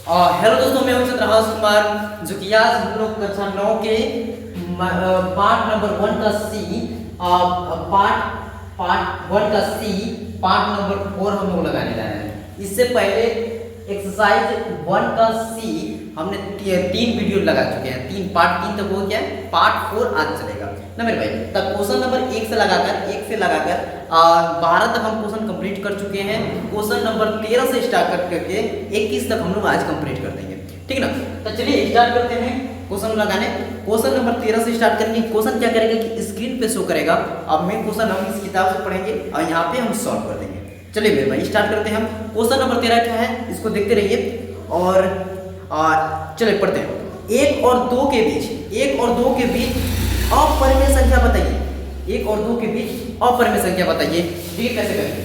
Hello दोस्तों, मैं हूं चंद्रहास कुमार, जो कि आज हम लोग कक्षा 9 के पार्ट नंबर 1 का सी पार्ट पार्ट 1 का सी पार्ट नंबर 4 हम लोग लगाने जा रहे हैं। इससे पहले एक्सरसाइज 1 का सी हमने 3 वीडियो लगा चुके हैं। 3 पार्ट 3 तक हो गया, पार्ट 4 आज चलेगा ना मेरे भाई। तब क्वेश्चन नंबर 1 से लगाकर 12 तक हम क्वेश्चन कंप्लीट कर चुके हैं। क्वेश्चन नंबर 13 से स्टार्ट करके 21 तक हम लोग आज कंप्लीट कर देंगे, ठीक ना। तो चलिए स्टार्ट करते हैं क्वेश्चन लगाने। क्वेश्चन नंबर 13 से स्टार्ट करेंगे। क्वेश्चन क्या करेगा कि स्क्रीन पे शो करेगा। अब मेन क्वेश्चन हम इस किताब से पढ़ेंगे और यहाँ पे हम सॉल्व कर देंगे। चलिए मेरे भाई स्टार्ट करते हैं हम। क्वेश्चन नंबर 13 क्या है, इसको देखते रहिए और चलिए पढ़ते हैं। 1 और 2 के बीच अपरिमेय संख्या बताइए। 1 और 2 के बीच अपरिमेय संख्या बताइए। ठीक है, कैसे करेंगे।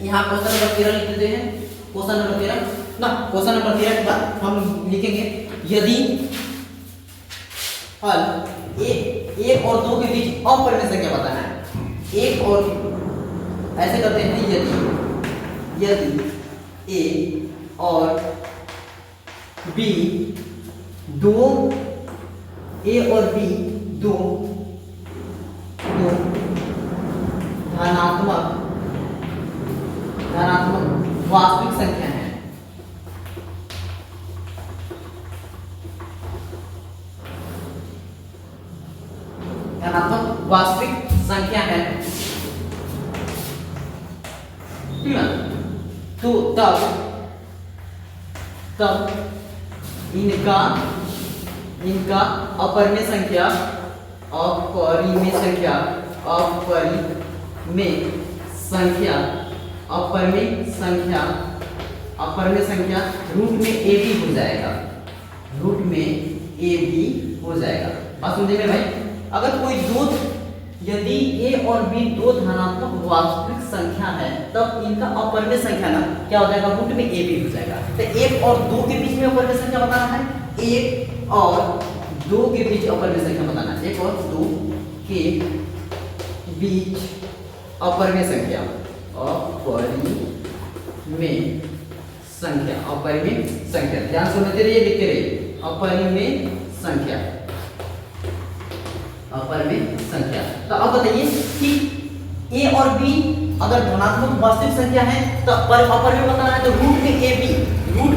यहाँ क्वेश्चन नंबर 13 लिख देते हैं। क्वेश्चन नंबर 13 ना, क्वेश्चन नंबर 13 के बाद हम लिखेंगे यदि हल 1 और 2 के बीच अपरिमेय संख्या बताना है। 1 और ऐसे करते हैं, यदि ए और बी दो धनात्मक वास्तविक संख्या है। धनात्मक वास्तविक संख्या है, ठीक है। तो तब इनका अपरिमेय संख्या रूट में ए बी हो जाएगा। बात समझे मेरे भाई। अगर कोई यदि ए और बी दो धनात्मक वास्तविक संख्या है, तब इनका अपरिमेय संख्या ना क्या हो जाएगा, रूट में ए बी हो जाएगा। तो 1 और 2 के बीच में अपरिमेय संख्या बताना है। 1 और 2 के बीच अपरिमेय संख्या बताना है। 1 और 2 के बीच अपरिमेय संख्या ध्यान से सुनते रहिए, लिखते रहिए। अपरिमेय संख्या। तो अब बताइए कि ए और बी अगर धनात्मक वास्तविक संख्या है तो अपरिमेय बताना है। तो रूट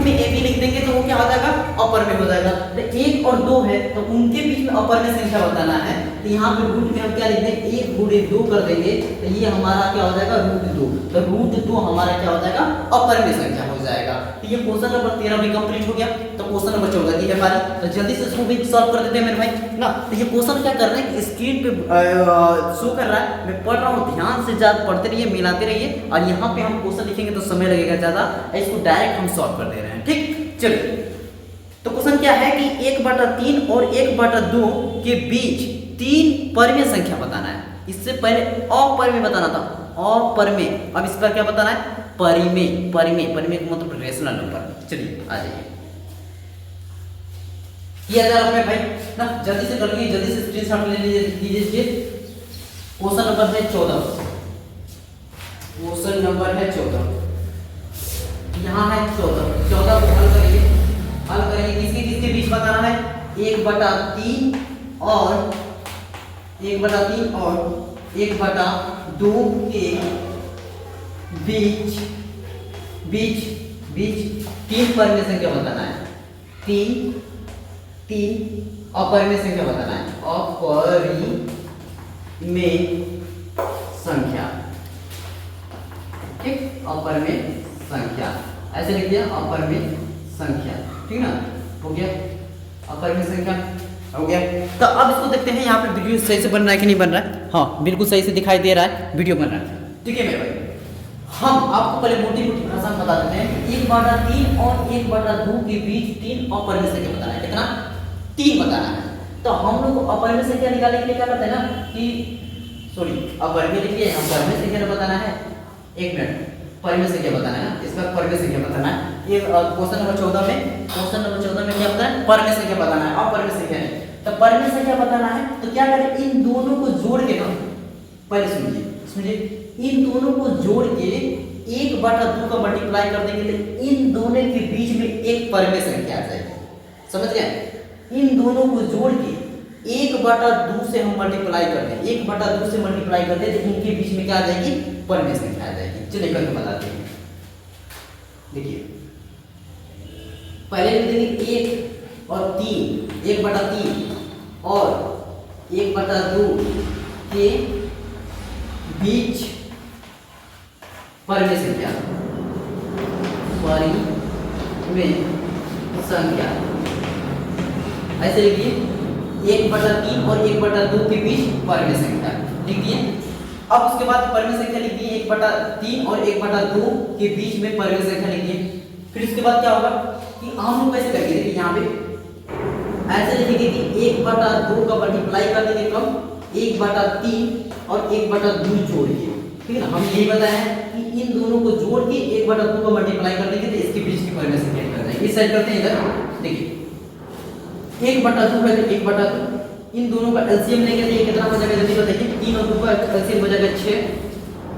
में ए बी लिख देंगे तो वो क्या हो जाएगा, अपरिमेय हो जाएगा। तो 1 और 2 है तो उनके बीच में अपरिमेय संख्या बताना है। तो यहाँ पे रूट में हम क्या लिख देंगे, 1 गुणे 2 कर देंगे तो ये हमारा क्या हो जाएगा, √2। तो √2 हमारा क्या हो जाएगा, अपरिमेय संख्या हो जाएगा। तो ये क्वेश्चन नंबर 13 भी कंप्लीट हो गया। तो क्वेश्चन नंबर 14 की है हमारी, तो जल्दी से इसको भी सॉल्व कर देते हैं मेरे भाई ना। तो ये क्वेश्चन क्या कर रहे हैं, स्क्रीन पे शो कर रहा है, मैं पढ़ रहा हूँ, ध्यान से ज्यादा पढ़ते रहिए, मिलाते रहिए। और यहाँ पे हम क्वेश्चन लिखेंगे तो समय लगेगा ज्यादा, इसको डायरेक्ट हम सॉल्व कर दे रहे हैं, ठीक। चलिए तो क्वेश्चन क्या है कि 1/3 और 1/2 के बीच 3 परिमेय संख्या बताना है। इससे पहले अपरिमेय बताना था, अपरिमेय। अब इस पर क्या बताना है, परिमेय का मतलब रेशनल नंबर। चलिए आ जाइए, किया जा रहा है भाई ना, जल्दी से कर लीजिए, जल्दी से स्क्रीनशॉट ले लीजिए। क्वेश्चन नंबर है 14। क्वेश्चन नंबर है 14, यहाँ है 14 को हल करिए। किसके बीच बताना है, 1/3 और 1/2 के बीच 3 परिमेय संख्या बताना है। 3 अपरिमेय संख्या बताना है। अपरिमेय संख्या, ठीक। अपरिमेय संख्या ऐसे लिख दिया, अपरिमेय संख्या, ठीक ना। हो गया, अपरिमेय संख्या हो गया। तो अब इसको देखते हैं, यहाँ पे वीडियो सही से बन रहा है कि नहीं बन रहा है। हाँ बिल्कुल सही से दिखाई दे रहा है, वीडियो बन रहा है, ठीक है मेरे भाई। हम आपको पहले मोटी भाषा में बता देते हैं। 1/3 और 1/2 के बीच 3 अपरिमेय संख्या बताना है। कितना, 3 बताना है। तो हम लोग को अपरिमेय संख्या निकालने के लिए क्या करते हैं ना कि अपरिमेय लिखिए, हम परिमेय संख्या बताना है। 1 मिनट, परिमेय संख्या बताना है, इसका परिमेय संख्या बताना है। ये क्वेश्चन नंबर 14 में क्या बताना है, परिमेय संख्या बताना है, अपरिमेय संख्या नहीं। तो परिमेय संख्या बताना है तो क्या करें, इन दोनों को जोड़ के ना, पहले सुनिए, इन दोनों को जोड़ के 1 बटा 2 का मल्टीप्लाई कर देंगे तो इन दोनों के बीच में एक परमेय संख्या आ जाएगी। समझ गए? इन दोनों को जोड़ के 1 बटा 2 से हम मल्टीप्लाई कर दें, 1 बटा 2 से मल्टीप्लाई कर दें तो इनके बीच में क्या आ जाएगी? परमेय संख्या आ जाएगी। चलिए करके बताते हैं। देखिए पहले लिख देंगे 1 और 3, 1 बटा 3 और 1 बटा 2 के बीच परमेय संख्या, परमेय संख्या ऐसे लिखिए 1 बटा 3 और 1 बटा 2 के बीच परमेय संख्या लिख दिए। अब उसके बाद परमेय संख्या लिख दिए 1 बटा 3 और 1 बटा 2 के बीच में परमेय संख्या लिख दिए। फिर उसके बाद क्या होगा कि हम लोग कैसे करेंगे? देखिए यहाँ पे ऐसे लिखेंगे कि 1 बटा 2 का मल्टीप्लाई कर देंगे कब? 1 बटा 3 और 1 बटा 2 जोड़ के। ठीक है ना, हम यही बताया है कि इन दोनों को जोड़ के 1 बटा 2 का मल्टीप्लाई कर देंगे तो इसके बीच की परमेय संख्या निकल जाएगी। इस साइड करते हैं इधर। देखिए 1 बटा 2 है तो 1 बटा 2, इन दोनों का एलसीएम लेंगे तो ये कितना हो जाएगा? जल्दी बताइए। 3 और 2 का एलसीएम हो जाएगा 6।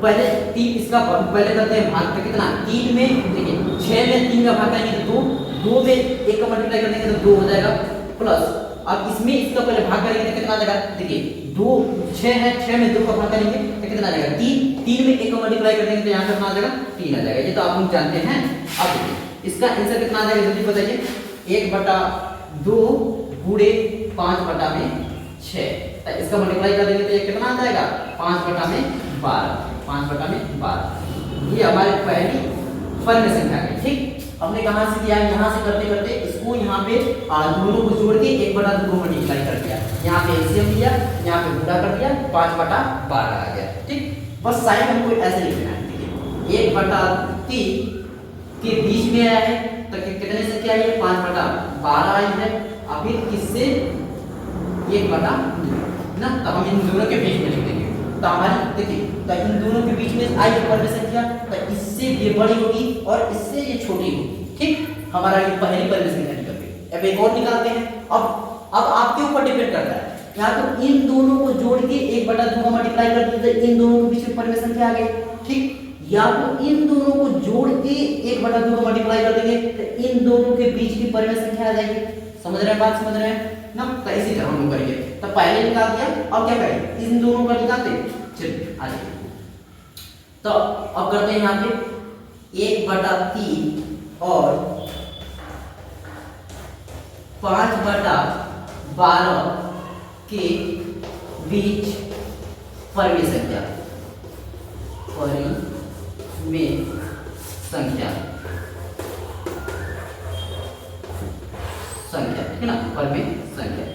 पहले 3 इसका पहले करते हैं भाग का कितना? 3 में देखिए 6 में 3 का भाग करेंगे तो 2 में 1 का मल्टीप्लाई कर देंगे तो 2 हो जाएगा प्लस। अब इसमें इसका पहले भाग करेंगे तो कितना आ जाएगा? देखिए 2 6 है, 6 में 2 का भाग करेंगे तो कितना आ जाएगा? 3। 3 में 1 का मल्टीप्लाई कर देंगे तो यहाँ कितना आ जाएगा? 3 आ जाएगा। ये तो आप लोग जानते हैं। अब देखिए इसका आंसर कितना आ जाएगा? जल्दी बताइए। 1 बटा 2 गुणे 5 बटा में 6, तो इसका मल्टीप्लाई कर देंगे तो ये कितना आ जाएगा? 5 बटा में 12, 5 बटा में 12। ये हमारी पहली परमेय संख्या है। ठीक, हमने कहां से किया? यहाँ से करते करते इसको यहाँ पे दोनों को जोड़ के 1 बटा 2 को मल्टीप्लाई कर दिया, यहाँ पे एलसीएम लिया, यहाँ पे गुणा कर दिया, 5 बटा 12 आ गया। ठीक, बस साइन हमको ऐसे लिखना है। देखिए 1 बटा 3 के बीच में आया है तो कितने से क्या है? 5 बटा 12 आई है। अब फिर किससे? 1 बटा 2 ना, तो हम इन दोनों के बीच में लिख देंगे। तो हमारी देखिए तो इन दोनों के बीच में आई है परमेय संख्या, तो इससे ये बड़ी होगी और इससे ये छोटी होगी। ठीक, हमारा ये पहली परमेय संख्या निकल गई। अब एक और निकालते हैं। अब आपके ऊपर डिपेंड करता है। यहाँ तो इन दोनों को जोड़ के 1 बटा 2 का मल्टीप्लाई कर दिया तो इन दोनों के बीच में परमेय संख्या आ गई। ठीक, या तो इन दोनों को जोड़ के 1 बटा 2 का मल्टीप्लाई कर देंगे तो इन दोनों के बीच की परमेय संख्या आ जाएगी। समझ रहे हैं बात? समझ रहे हैं ना? तो इसी तरह हम करेंगे। तो पहले निकाल दिया, अब क्या करें? इन दोनों का निकालते हैं। चलिए आ जाइए। तो अब करते हैं यहाँ पे 1 बटा 3 और 5 बटा 12 के बीच परमेय संख्या, परमेय संख्या, ठीक है ना, परमेय संख्या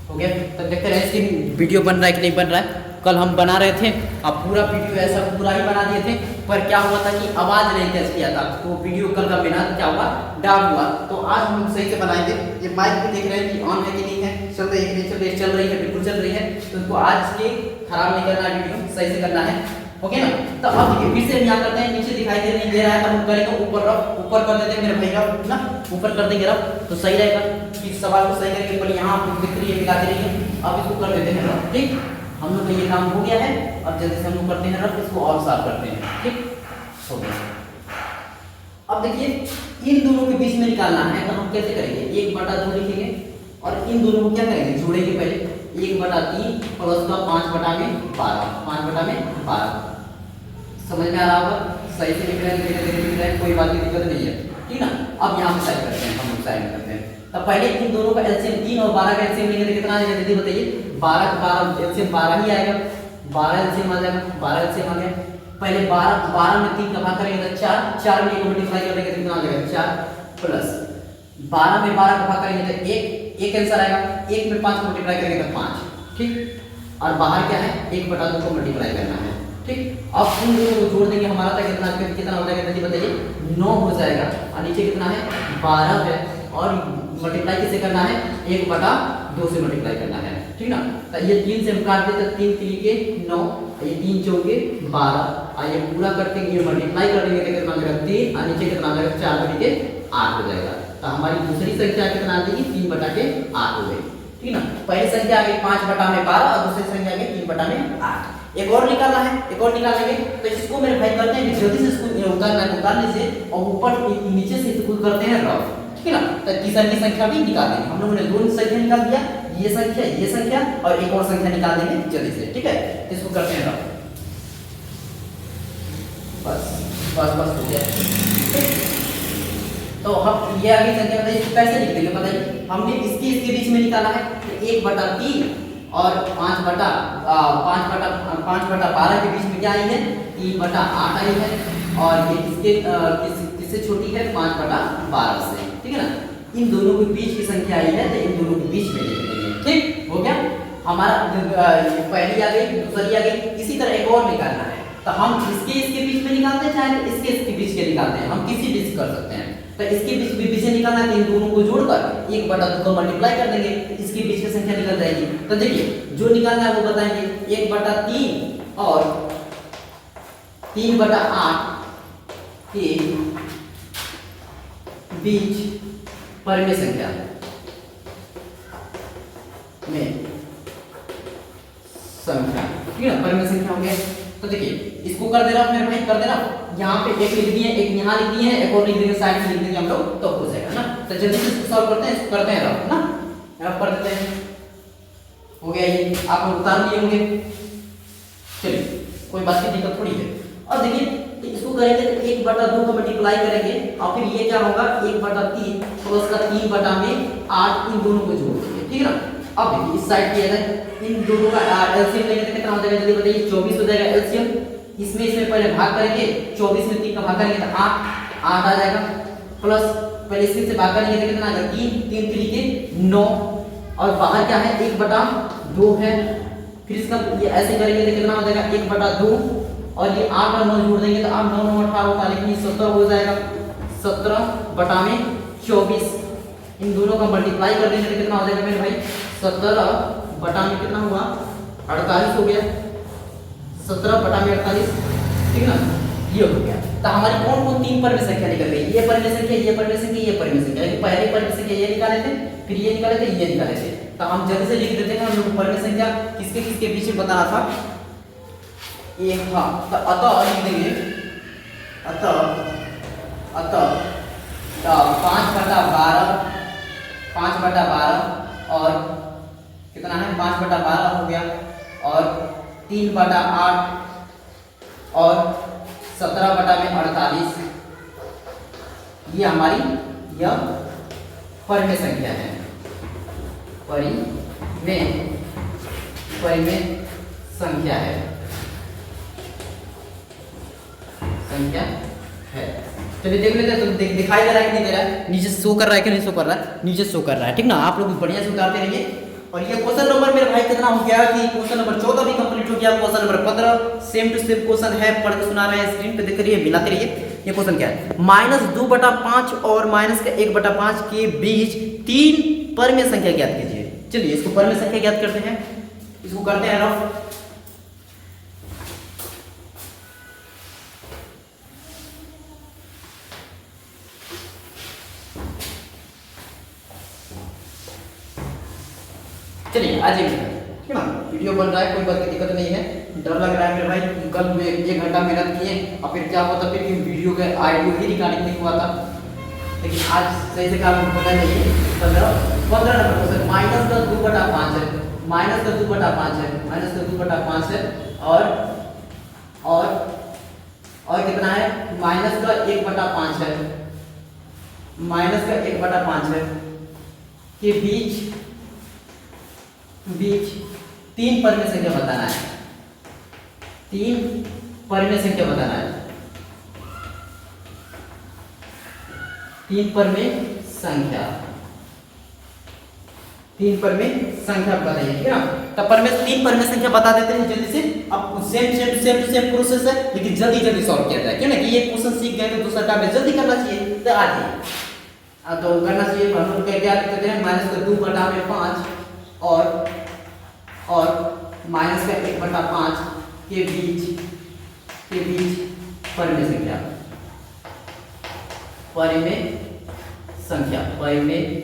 हो गया। तो देखते रहे इसकी वीडियो बन रहा है कि नहीं बन रहा है। कल हम बना रहे थे, अब पूरा वीडियो ऐसा पूरा ही बना दिए थे, पर क्या हुआ था कि आवाज नहीं कैच किया था, तो वीडियो कल का बिना क्या हुआ? डाउन हुआ। तो आज हम लोग सही से बनाएंगे। ये माइक भी देख रहे हैं कि ऑन है कि नहीं है, चल रही है कि नहीं चल रही है? चल रही है, बिल्कुल चल रही है। तो इसको आज के खराब नहीं करना, वीडियो सही से करना है। ओके ना? तो अब देखिए फिर से हम यहाँ करते हैं, नीचे दिखाई दे रहा है तो हम करेंगे ऊपर रफ, ऊपर कर देते हैं मेरे भाई रफ ना, ऊपर कर देंगे रफ तो सही रहेगा। इस सवाल को सही करके पहले यहाँ दिख रही है, मिला के रही है। अब इसको कर देते हैं रफ। ठीक, हम लोग का ये काम हो गया है। अब जल्दी से हम लोग करते हैं रफ, इसको और साफ करते हैं। ठीक, हो गया। अब देखिए इन दोनों के बीच में निकालना है तो हम कैसे करेंगे? 1 बटा 2 लिखेंगे और इन दोनों को क्या करेंगे? जोड़ेंगे पहले 1 बटा 3 प्लस का 5 बटा में 12, 5 बटा में 12। समझ में आ रहा होगा? सही से लिख रहे हैं, कोई बात की दिक्कत नहीं है। ठीक ना? अब यहाँ पे साइड करते हैं, हम लोग साइड करते हैं। तो पहले इन दोनों का एलसीएम 3 और 12 का एलसीएम लेंगे तो कितना आएगा? जल्दी बताइए। 12 का 12 एलसीएम 12 ही आएगा। 12 एलसीएम आ जाएगा, 12 एलसीएम आ गया। पहले 12 में 3 का भाग करेंगे तो 4, 4 में 1 मल्टीप्लाई कर देंगे तो कितना आ जाएगा? 4 प्लस 12 में 12 का भाग करेंगे तो 1 आंसर आएगा। 1 में 5 मल्टीप्लाई करेंगे तो 5। ठीक, और बाहर क्या है? 1 बटा 2 को मल्टीप्लाई करना है। ठीक, अब इन दोनों को जोड़ देंगे, हमारा तक कितना हो जाएगा? जल्दी बताइए। 9 हो जाएगा और नीचे कितना है? 12 है और मल्टीप्लाई किससे करना है? 1 बटा 2 से मल्टीप्लाई करना है। ठीक ना? तो ये 3 से हम काट देते, 3 3 के 9, ये 3 चौके 12 और ये पूरा करके ये मल्टीप्लाई कर देंगे तो कितना आ जाएगा? 3 और नीचे कितना आ जाएगा? 4 बटे 8 हो जाएगा। तो हमारी दूसरी संख्या कितना आ जाएगी? 3 बटा के 8 हो गई। ठीक ना? पहली संख्या आ गई 5 बटा में 12 और दूसरी संख्या आ गई 3 बटा में 8। एक और निकालना है, एक और निकालेंगे। तो इसको मेरे भाई करते हैं कि जल्दी से इसको उतार लीजिए और ऊपर नीचे से इसको करते हैं रफ, ठीक है ना। तो तीसरी की संख्या भी निकाल देंगे। हम लोगों ने दो संख्या निकाल दिया, ये संख्या और एक और संख्या निकाल देंगे जल्दी से, ठीक है। इसको करते हैं रफ, बस बस बस हो गया, ठीक। तो हम ये आगे संख्या बताइए कैसे लिख देंगे, बताइए। हमने इसके बीच में निकाला है 1/3 और 5/12 के बीच में क्या आई है, 3/8 आई है। और ये इसके किससे छोटी है, 5/12 से, ठीक है ना। इन दोनों के बीच की संख्या आई है, तो इन दोनों के बीच में लिख देंगे, ठीक हो गया। हमारा पहली आ गई, दूसरी आ गई। इसी तरह एक और निकालना है, तो हम इसके बीच में निकालते हैं, चाहे इसके बीच के निकालते हैं, हम किसी बीच कर सकते हैं। तो इसके बीच से निकालना है, तो इन दोनों को जोड़कर 1/2 को मल्टीप्लाई कर देंगे, इसके बीच की संख्या निकल जाएगी। तो देखिए जो निकालना है वो बताएंगे, 1/3 और 3/8 के बीच परिमेय संख्या में संख्या, ठीक है ना, परिमेय संख्या हो गया। तो देखिए इसको कर दे रहा मेरे भाई, कर दे रहा। यहाँ पे एक लिख दिए, एक यहाँ लिख दिए, एक और लिख देंगे साइड में, लिख देंगे हम लोग, तो हो जाएगा ना। तो जल्दी से इसको सॉल्व करते हैं, इसको करते हैं रफ ना, रफ कर देते हैं। हो गया ये, आप लोग उतार लिए होंगे, चलिए कोई बात की दिक्कत थोड़ी है। अब देखिए इसको करेंगे तो 1/2 को मल्टीप्लाई करेंगे और फिर ये क्या होगा, 1/3 तो उसका 3/8 इन दोनों को जोड़ देंगे, ठीक है ना। अब देखिए इस साइड किया जाए, इन दोनों का एलसीएम लेंगे तो कितना हो जाएगा, जल्दी बताइए। 24 हो जाएगा एलसीएम। इसमें पहले भाग करेंगे, 24 में 3 का भाग करेंगे तो 8 आ जाएगा, प्लस पहले इसमें से भाग करेंगे तो कितना आएगा, 3 3 के 9 और बाहर क्या है, 1/2 है। फिर इसका ये ऐसे करेंगे तो कितना हो जाएगा, 1/2 और ये 8 और 9 जोड़ देंगे तो 8 9 9 18 होता है, लेकिन 17 हो जाएगा। 17/24 इन दोनों का मल्टीप्लाई कर देंगे तो कितना हो जाएगा मेरे भाई, 17 कितना हुआ, 48 हो गया। 17/48, ठीक है ना, ये हो गया। तो हमारी कौन कौन 3 परिमेय संख्या निकल गई, ये परिमेय संख्या, ये परिमेय संख्या, ये परिमेय संख्या। पहले परिमेय संख्या ये निकाले थे, फिर ये निकाले थे, ये निकाले थे। तो हम जल्दी से लिख देते हैं, हम लोग परिमेय संख्या किसके किसके बीच में बताना था, एक था। तो अतः लिख देंगे, अतः 5/12 और कितना है, 5/12 हो गया और 3/8 और 17/48 ये हमारी यह परिमेय संख्या है, परिमेय संख्या है, चलिए देख लेते हैं। तो दिखाई दे रहा है कि नहीं दे रहा है, नीचे शो कर रहा है कि नहीं शो कर रहा है, नीचे शो कर रहा है, ठीक ना। आप लोग बढ़िया से उतारते रहिए। और ये क्वेश्चन नंबर मेरे भाई कितना हो गया कि क्वेश्चन नंबर 14 भी कंप्लीट हो गया। Question number 15 same to same question है, पढ़ के सुना रहे हैं, स्क्रीन पे देख रहिए, मिलाते रहिए। ये क्वेश्चन क्या है, -2/5 और -1/5 के बीच 3 परिमेय संख्या ज्ञात कीजिए। चलिए इसको परिमेय संख्या ज्ञात करते हैं, इसको करते हैं रफ। चलिए आज ठीक है ना, वीडियो बन रहा है, कोई बात की दिक्कत नहीं है। डर लग रहा है मेरे भाई, कल में 1 घंटा मेहनत किए और फिर क्या होता, फिर वीडियो का ऑडियो ही रिकॉर्डिंग नहीं हुआ था, लेकिन आज सही से काम होना चाहिए। 15 नंबर क्वेश्चन, -2/5 है, -2/5 है, -2/5 है और कितना है, -1/5 है, -1/5 है के बीच 3 परिमेय संख्या बताना है, 3 परिमेय संख्या बताना है, 3 परिमेय संख्या बताइए, ठीक है ना। तो 3 परिमेय संख्या बता देते हैं जल्दी से। अब सेम प्रोसेस है, लेकिन जल्दी सॉल्व किया जाए, क्यों ना, कि ये क्वेश्चन सीख गए तो दूसरा काम जल्दी करना चाहिए। तो आइए तो करना चाहिए, हम लोग क्या लिखते हैं, -2/5 और -1/5 के बीच परिमेय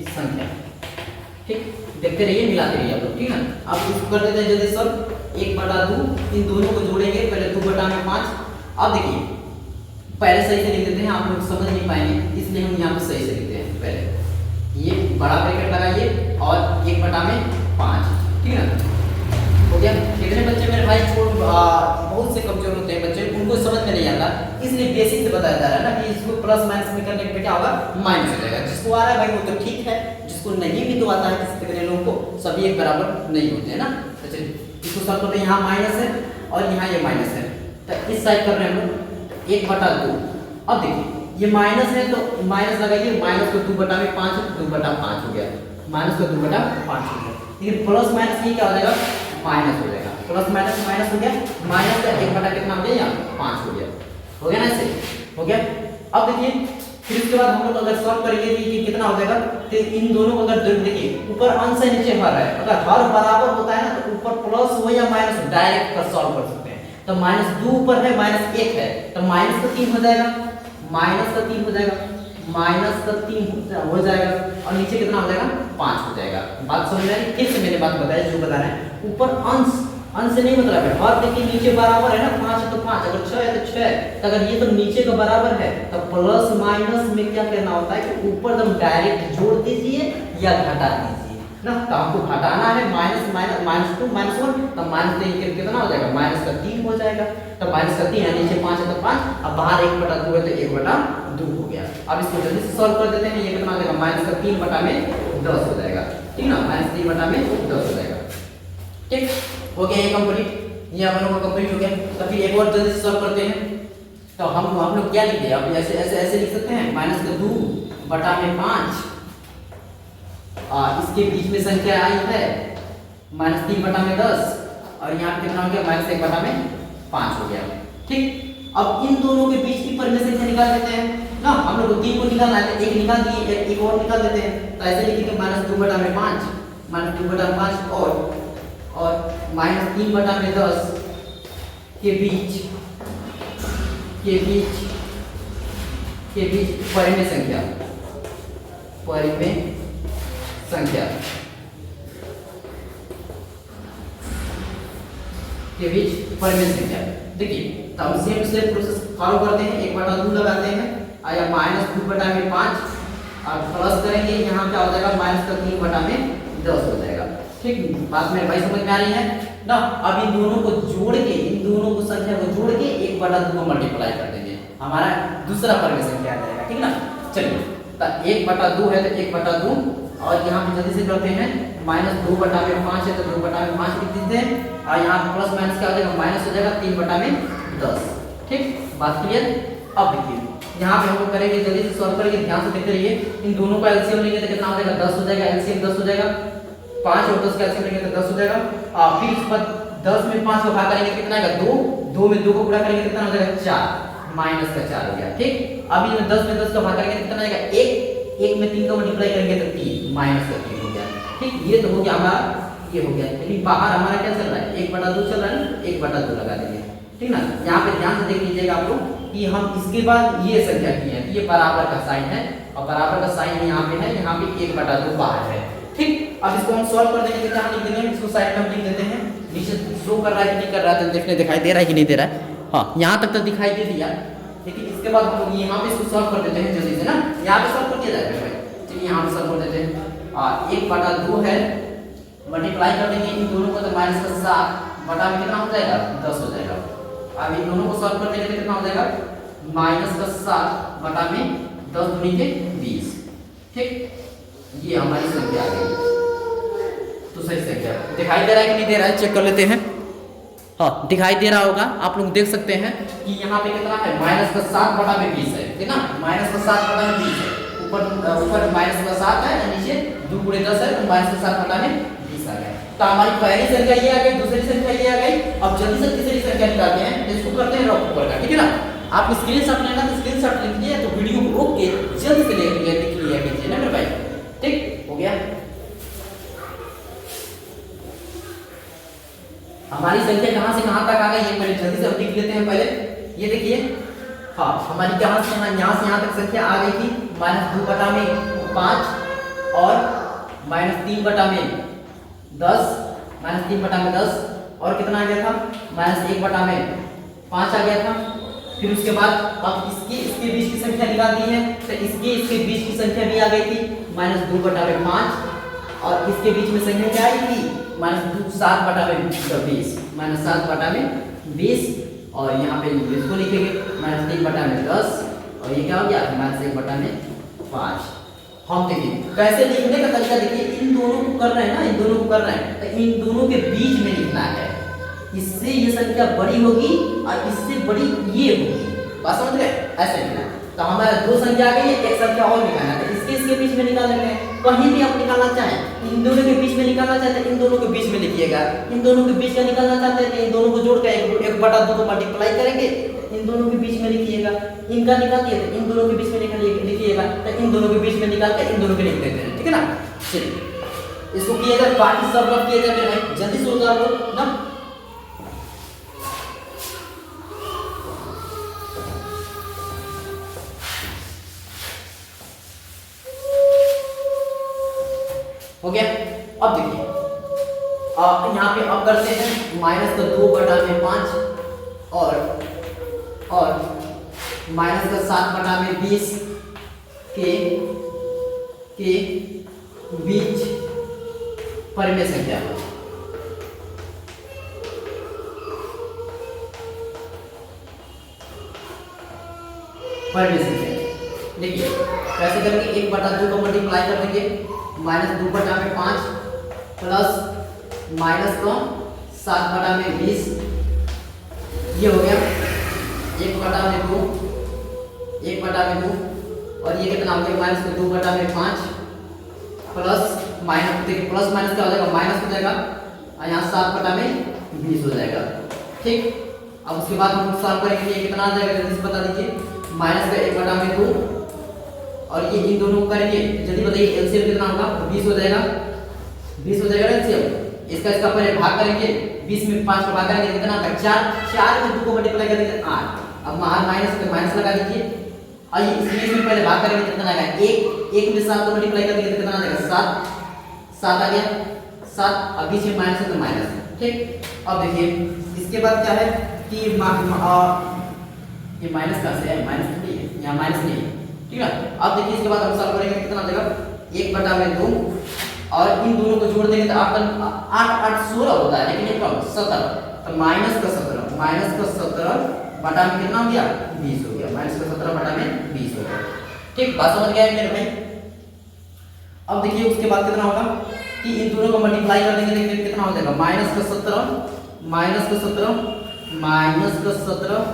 संख्या, ठीक। देखते रहिए, मिलाते रहिए आप लोग, ठीक है ना। आप इसको कर देते हैं जल्दी सॉल्व। 1 बटा 2, इन दोनों को जोड़ेंगे पहले 2 बटा में 5। अब देखिए पहले सही से लिख देते हैं, आप लोग समझ नहीं पाएंगे इसलिए हम यहाँ पे सही से लिखते हैं। पहले ये बड़ा ब्रैकेट लगाइए और 1 बटा में 5, ठीक है ना, हो गया। कितने बच्चे मेरे भाई बहुत से कमजोर होते हैं बच्चे, उनको समझ में नहीं आता, इसलिए बेसिक से बताया जा रहा है ना कि इसको प्लस माइनस में करने पे क्या होगा, माइनस हो जाएगा। जिसको आ रहा है भाई वो तो ठीक है, जिसको नहीं भी तो आता है, किसी कितने लोगों को सभी एक बराबर नहीं होते हैं ना। तो चलिए इसको सॉल्व करते हैं। यहाँ माइनस है और यहाँ ये माइनस है, तो इस साइड कर रहे हैं हम लोग 1 बटा 2। अब देखिए ये माइनस है तो माइनस लगाइए, माइनस को 2 बटा में 5 है तो 2 बटा 5 हो गया, माइनस को 2 बटा 5 हो गया। लेकिन प्लस माइनस ये क्या हो जाएगा, माइनस हो जाएगा, प्लस माइनस माइनस हो गया, माइनस का 1 बटा कितना हो गया, यहाँ 5 हो गया, हो गया ना, ऐसे हो गया। अब देखिए फिर इसके बाद हम लोग अगर सॉल्व करेंगे तो ये कितना हो जाएगा, तो इन दोनों को अगर देखिए ऊपर अंश है नीचे हर है, अगर हर बराबर होता है ना तो ऊपर प्लस हो या माइनस हो डायरेक्ट कर सॉल्व कर सकते हैं। तो -2 ऊपर है, -1 है, तो माइनस का 3 हो जाएगा, माइनस का 3 हो जाएगा, माइनस का 3 हो जाएगा और नीचे कितना हो जाएगा, 5 हो जाएगा। बात समझ में आई? फिर से मैंने बात बताया जो बता रहे हैं, ऊपर अंश अंश से नहीं मतलब है, हर देखिए नीचे बराबर है ना, 5 है तो 5, अगर 6 है तो 6, तो अगर ये तो नीचे का बराबर है तो प्लस माइनस में क्या करना होता है कि ऊपर एकदम डायरेक्ट जोड़ दीजिए या घटा दीजिए ना। तो आपको घटाना है -2 -1, तो माइनस देंगे कितना हो जाएगा, माइनस का 3 हो जाएगा, तो माइनस का 3 है, नीचे 5 है तो 5, अब बाहर 1 बटा 2 है तो 1 बटा 2 हो गया। अब इसको जल्दी से सॉल्व कर देते हैं, ये कितना हो जाएगा, माइनस का 3 बटा में 10 हो जाएगा, ठीक ना, माइनस 3 बटा में 10 हो जाएगा, ठीक हो गया। ये कंप्लीट, ये हम लोग का कंप्लीट हो गया। तो फिर एक और जल्दी से सॉल्व करते हैं। तो हम लोग क्या लिखते हैं, अब ऐसे ऐसे ऐसे लिख सकते हैं, माइनस का 2 बटा में 5, इसके बीच में संख्या आई है -3 बटा में 10 और यहाँ पे कितना हो गया, -1 बटा में 5 हो गया, ठीक। अब इन दोनों के बीच की परिमेय संख्या निकाल देते हैं ना, हम लोग को 3 को निकालना है, एक निकाल दिए, एक और निकाल देते हैं। तो ऐसे लिखेंगे -2 बटा में 5, -2 बटा में 5 और -3 बटा में 10 के बीच परिमेय संख्या के बीच परिमेय संख्या। देखिए तो हम सेम से प्रोसेस फॉलो करते हैं, 1 बटा 2 लगाते हैं या -2 बटा में 5 और प्लस करेंगे, यहाँ क्या हो जाएगा, -3 बटा में 10 हो जाएगा, ठीक। बात मेरे भाई समझ में आ रही है ना। अब इन दोनों को जोड़ के, इन दोनों को संख्या को जोड़ के 1 बटा 2 को मल्टीप्लाई कर देंगे, हमारा दूसरा परिमेय संख्या आ जाएगा, ठीक ना। चलिए तो 1 बटा 2 है तो 1 बटा 2 और यहाँ पे जल्दी से करते हैं, -2 बटा में 5 है तो 2 बटा में 5 लिख देते हैं और यहाँ प्लस माइनस क्या हो जाएगा, माइनस हो जाएगा 3 बटा में 10, ठीक। बात क्लियर। अब देखिए यहाँ पे हम लोग करेंगे, जल्दी से सॉल्व करेंगे, ध्यान से देखते रहिए। इन दोनों का एलसीएम लेंगे तो कितना हो जाएगा, 10 हो जाएगा, एलसीएम 10 हो जाएगा, 5 और 10 का एलसीएम लेंगे तो 10 हो जाएगा। फिर इस पर 10 में 5 को भाग करेंगे कितना आएगा, 2, 2 में 2 को गुणा करेंगे कितना हो जाएगा, 4, माइनस का 4 हो गया, ठीक। अब ये 10 में 10 का भाग करेंगे कितना आएगा, 1 में 3 का मल्टीप्लाई करेंगे तो 3, माइनस का 3 हो गया, ठीक। ये तो हो गया हमारा, ये हो गया। लेकिन बाहर हमारा क्या चल रहा है, 1 बटा 2 चल रहा है ना, 1 बटा 2 लगा देंगे, ठीक ना। यहाँ पे ध्यान से देख लीजिएगा आप लोग कि हम इसके बाद ये संख्या की है, ये बराबर का साइन है और बराबर का साइन यहाँ पे है, यहाँ पे 1 बटा 2 बाहर है, ठीक। अब इसको हम सॉल्व कर देंगे, क्या लिख देंगे, इसको साइड में लिख देते हैं, नीचे शो कर रहा है कि नहीं कर रहा है, तो देखने दिखाई दे रहा है कि नहीं दे रहा है, हाँ यहाँ तक तो दिखाई दे दिया। लेकिन इसके बाद हम लोग यहाँ पे इसको सॉल्व कर देते हैं जल्दी से ना, यहाँ पे सॉल्व कर दिया जाएगा भाई। चलिए यहाँ पे सॉल्व कर देते हैं, 1 बटा 2 है, मल्टीप्लाई कर देंगे इन दोनों को तो माइनस का 7 बटा में कितना हो जाएगा, 10 हो जाएगा। अब इन दोनों को सॉल्व करने के लिए कितना हो जाएगा, माइनस का 7 बटा में 10 दूनी के 20, ठीक। ये हमारी संख्या आ गई, तो सही संख्या दिखाई दे रहा है कि नहीं दे रहा है, चेक कर लेते हैं। हाँ दिखाई दे रहा होगा, आप लोग देख सकते हैं कि यहाँ पे कितना है, माइनस का 7 बटा में 20 है, ठीक ना, माइनस का 7 बटा में 20 है, ऊपर माइनस का 7 है, नीचे 2 गुणे 10 है, तो माइनस का 7 बटा में 20 आ गया। तो हमारी पहली संख्या ये आ गई, दूसरी संख्या ये आ गई। अब जल्दी से तीसरी संख्या निकालते हैं, इसको करते हैं रफ ऊपर का, ठीक है ना। आप स्क्रीनशॉट लेना तो स्क्रीनशॉट लिख लीजिए, तो वीडियो को रोक के जल्दी से लिख लिया कीजिए ना मेरे भाई, ठीक हो गया। हमारी संख्या कहां से कहां तक आ गई, ये पहले जल्दी से लिख लेते हैं पहले। ये देखिए, हाँ हमारी कहां से यहां तक संख्या आ गई थी, -2 बटा में 5 और -3 बटा में 10, -3 बटा में 10 और कितना आ गया था -1/5 आ गया था। फिर उसके बाद अब इसके बीच की संख्या निकाल दी है, तो इसके बीच की संख्या भी आ गई थी -2/5 और इसके बीच में संख्या क्या आई थी -7/20 -7/20 और यहाँ पे इसको लिखेंगे -3/10 और ये क्या हो गया -1/5। हम देखिए कैसे लिखने का तरीका देखिए, इन दोनों को कर रहे हैं ना, इन दोनों को कर रहे हैं तो इन दोनों के बीच में लिखना है। इससे ये संख्या बड़ी होगी और इससे बड़ी ये होगी, बात समझ गए? ऐसे लिखना। तो हमारा दो संख्या आ गई है, एक संख्या और निकालना है, तो इसके बीच में निकाल लेंगे। कहीं भी आप निकालना चाहें, इन दोनों के बीच में निकालना चाहते हैं, इन दोनों के बीच में लिखिएगा। इन दोनों के बीच का निकालना चाहते हैं, इन दोनों को जोड़ कर 1/2 को मल्टीप्लाई करेंगे, इन दोनों के बीच में लिखिएगा। इनका निकालिए तो इन दोनों के बीच में लिखिएगा, तो इन दोनों के बीच में निकाल कर इन दोनों के लिख देते हैं, ठीक है ना। चलिए इसको किएगा, बाकी सब रफ किए जाए मेरे भाई, जल्दी से उतार लो ना। हो गया। अब देखिए यहाँ पे अब करते हैं -2/5 और -7/20 के बीच परिमेय संख्या। देखिए कैसे करेंगे, 1/2 को मल्टीप्लाई कर देंगे -2/5 प्लस -7/20 ये हो गया 1/2 और ये कितना हो गया -2/5 प्लस माइनस, देखिए प्लस माइनस क्या हो जाएगा माइनस हो जाएगा और यहाँ 7/20 हो जाएगा, ठीक। अब उसके बाद हम सॉल्व करेंगे, ये कितना आ जाएगा जल्दी से बता दीजिए, -1/2 और ये इन दोनों को करेंगे जल्दी बताइए, एलसीएम कितना होगा 20 हो जाएगा, 20 हो जाएगा एलसीएम। इसका पहले भाग करेंगे, 20 में 5 का भाग करेंगे कितना होगा 4 में 2 को मल्टीप्लाई कर देंगे 8। अब माइनस लगा दीजिए और ये इसमें पहले भाग करेंगे कितना आएगा 1 में 7 को मल्टीप्लाई कर देंगे कितना आ जाएगा 7 आ गया 7, अब बीच में माइनस है तो माइनस, ठीक। अब देखिए इसके बाद क्या है कि ये माइनस का से है, माइनस नहीं है, यहाँ माइनस नहीं है, ठीक है। अब देखिए इसके बाद हम सॉल्व करेंगे कितना आ जाएगा 1/2 और इन दोनों को जोड़ देंगे तो 8 8 16 होता है, लेकिन ये कम 17, तो -17 बटा में कितना हो गया 20 हो गया, -17 बटा में 20 हो गया, ठीक। बात समझ गए मेरे भाई। अब देखिए उसके बाद कितना होगा कि इन दोनों को मल्टीप्लाई कर देंगे, देखिए कितना हो जाएगा -17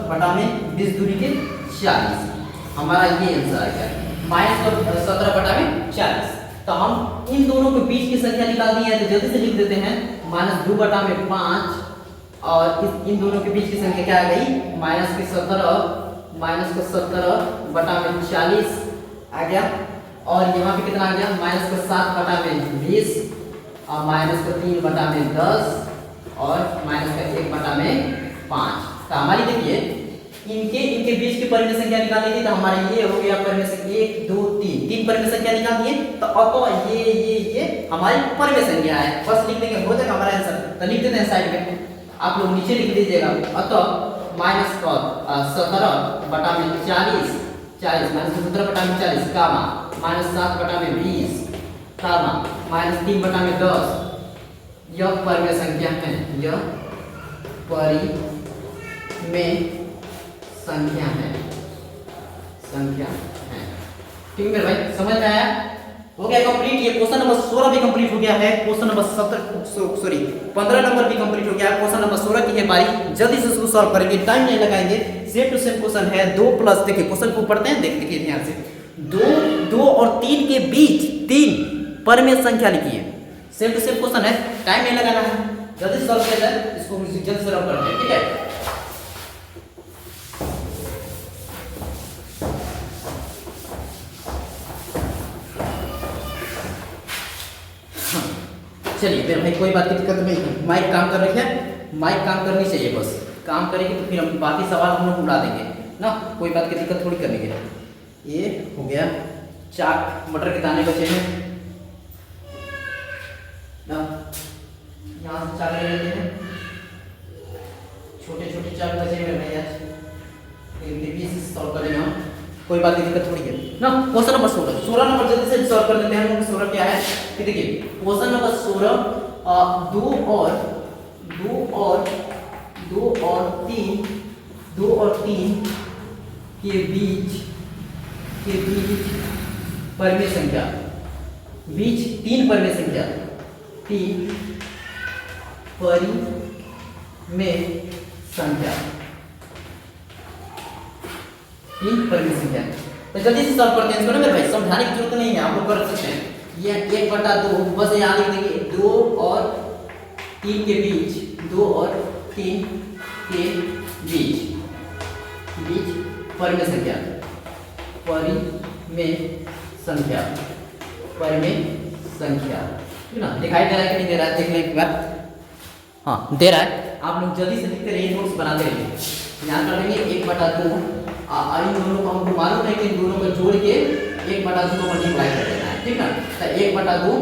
बटा में 20 दूनी के 40, हमारा ये आंसर आ गया -17 बटा में 40। तो हम इन दोनों के बीच की संख्या निकाल दी है, तो जल्दी से लिख देते हैं -2/5 और इन दोनों के बीच की संख्या क्या आ गई -17 बटा में 40 आ गया और यहाँ पे कितना आ गया -7 बटा में 20 और -3 बटा में 10 और -1 बटा में 5। तो हमारी देखिए इनके बीच की परिमेय संख्या निकालनी थी, तो हमारे ये हो गया परिमेय संख्या 1 2 3 परिमेय संख्या निकाल दिए। तो ये हमारी परिमेय संख्या है, बस लिख देंगे हो जाएगा हमारा आंसर। तो लिख देते हैं साइड में, आप लोग नीचे लिख दीजिएगा अतः -17 बटा में 40 -17 बटा में 40 कामा -7 बटा में 20 कामा -3 बटा में 10। यह परिमेय संख्या है, यह परिमेय संख्या है, ठीक है मेरे भाई, समझ में आया? हो गया कंप्लीट। ये क्वेश्चन नंबर 16 भी कंप्लीट हो गया है, क्वेश्चन नंबर 15 नंबर भी कंप्लीट हो गया है। क्वेश्चन नंबर 16 की है बारी, जल्दी से उसको सॉल्व करेंगे, टाइम नहीं लगाएंगे, सेम टू सेम क्वेश्चन है। 2 प्लस, देखिए क्वेश्चन को पढ़ते हैं, देखिए ध्यान से, 2 और 3 के बीच 3 परिमेय संख्या लिखिए, सेम टू सेम क्वेश्चन है, टाइम नहीं लगाना है, जल्दी से सॉल्व किया जाए, इसको जल्दी से सॉल्व करते हैं, ठीक है। चलिए मेरे भाई कोई बात की दिक्कत नहीं है, माइक काम कर रही है, माइक काम करनी चाहिए, बस काम करेगी तो फिर हम बाकी सवाल हम लोग उड़ा देंगे ना, कोई बात की दिक्कत थोड़ी करनी है। ये हो गया चाट, मटर के दाने बचे हैं ना, यहाँ से चाट ले लेते हैं, छोटे छोटे चार बचे मेरे भाई आज, इनके भी सॉल्व कर लेना, कोई बात की दिक्कत थोड़ी है ना। क्वेश्चन नंबर 16, 16 नंबर जल्दी से सॉल्व कर लेते हैं हम लोग। 16 क्या है कि देखिए क्वेश्चन नंबर 16, दो और तीन के बीच परमेय संख्या, बीच तीन परमेय संख्या, तीन परिमेय संख्या, तीन परिमेय संख्या। तो जल्दी से सॉल्व करते हैं इसको ना मेरे भाई, समझाने की जरूरत नहीं है, आप लोग कर सकते हैं। ये 1/2 बस यहाँ लिख देंगे, 2 और 3 के बीच, 2 और 3 के बीच परिमेय संख्या, परिमेय संख्या, परिमेय संख्या, ठीक ना। दिखाई दे रहा है कि नहीं दे रहा है, देखने के बाद हाँ दे रहा है। आप लोग जल्दी से लिखते रहिए, नोट्स बनाते रहिए। ध्यान कर लेंगे 1/2, इन दोनों को हमको मालूम है कि इन दोनों को जोड़ के 1/2 को मल्टीप्लाई कर देना है, ठीक ना। तो 1/2